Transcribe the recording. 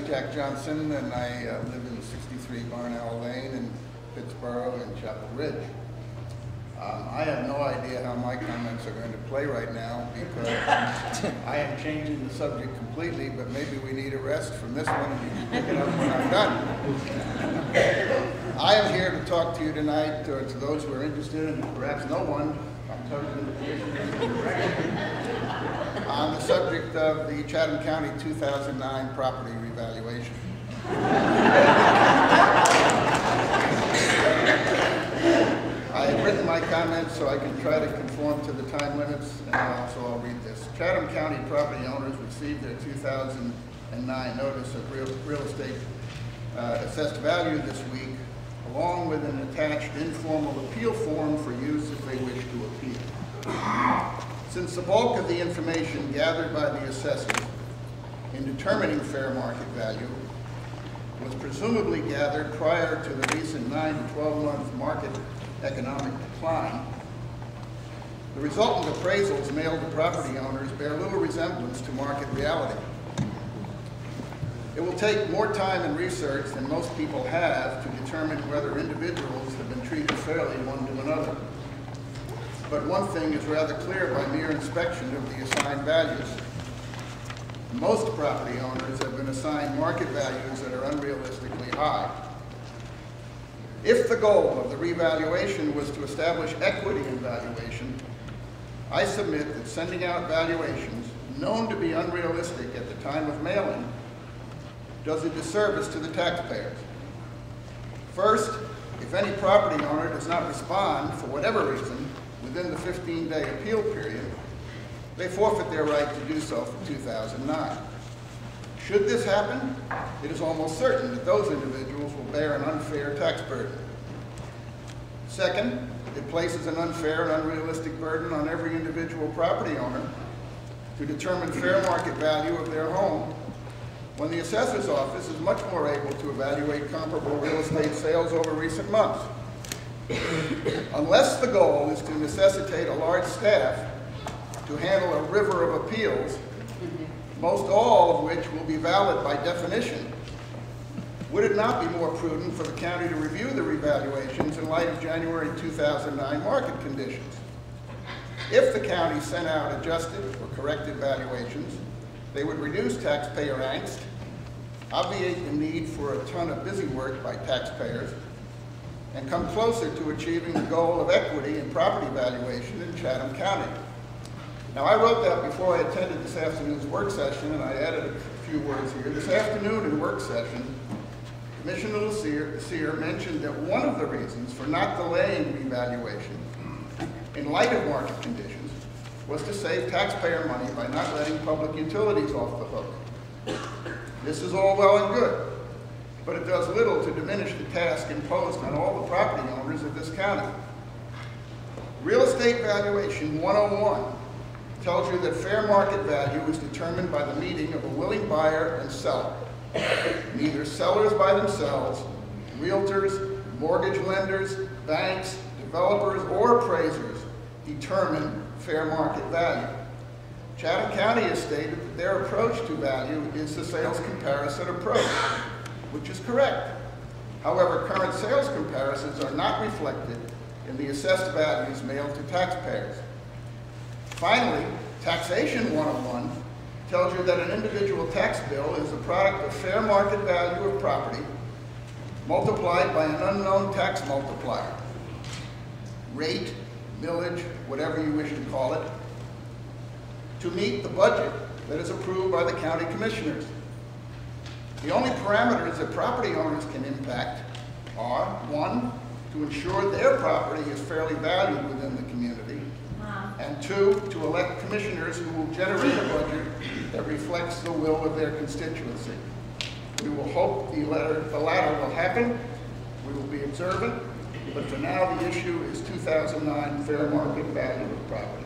Jack Johnson, and I live in 63 Barnell Lane in Pittsburgh and Chapel Ridge. I have no idea how my comments are going to play right now because I am changing the subject completely, but maybe we need a rest from this one and you can pick it up when I'm done. I am here to talk to you tonight, to those who are interested, and perhaps no one, I'm totally on the subject of the Chatham County 2009 property revaluation. I have written my comments so I can try to conform to the time limits, and also I'll read this. Chatham County property owners received their 2009 notice of real estate assessed value this week, along with an attached informal appeal form for use if they wish to appeal. Since the bulk of the information gathered by the assessors in determining fair market value was presumably gathered prior to the recent 9 to 12-month market economic decline, the resultant appraisals mailed to property owners bear little resemblance to market reality. It will take more time and research than most people have to determine whether individuals have been treated fairly one to another. But one thing is rather clear by mere inspection of the assigned values. Most property owners have been assigned market values that are unrealistically high. If the goal of the revaluation was to establish equity in valuation, I submit that sending out valuations known to be unrealistic at the time of mailing does a disservice to the taxpayers. First, if any property owner does not respond for whatever reason within the 15-day appeal period, they forfeit their right to do so for 2009. Should this happen, it is almost certain that those individuals will bear an unfair tax burden. Second, it places an unfair and unrealistic burden on every individual property owner to determine fair market value of their home when the assessor's office is much more able to evaluate comparable real estate sales over recent months. Unless the goal is to necessitate a large staff to handle a river of appeals, most all of which will be valid by definition, would it not be more prudent for the county to review the revaluations in light of January 2009 market conditions? If the county sent out adjusted or corrected valuations, they would reduce taxpayer angst, obviate the need for a ton of busy work by taxpayers, and come closer to achieving the goal of equity in property valuation in Chatham County. Now, I wrote that before I attended this afternoon's work session, and I added a few words here. This afternoon in work session, Commissioner Sear mentioned that one of the reasons for not delaying revaluation in light of market conditions was to save taxpayer money by not letting public utilities off the hook. This is all well and good, but it does little to diminish the task imposed on all the property owners of this county. Real Estate Valuation 101 tells you that fair market value is determined by the meeting of a willing buyer and seller. Neither sellers by themselves, realtors, mortgage lenders, banks, developers, or appraisers determine fair market value. Chatham County has stated that their approach to value is the sales comparison approach, which is correct. However, current sales comparisons are not reflected in the assessed values mailed to taxpayers. Finally, Taxation 101 tells you that an individual tax bill is the product of fair market value of property multiplied by an unknown tax multiplier, rate, millage, whatever you wish to call it, to meet the budget that is approved by the county commissioners. The only parameters that property owners can impact are, one, to ensure their property is fairly valued within the community, and two, to elect commissioners who will generate a budget that reflects the will of their constituency. We will hope the latter will happen. We will be observant, but for now the issue is 2009 fair market value of property.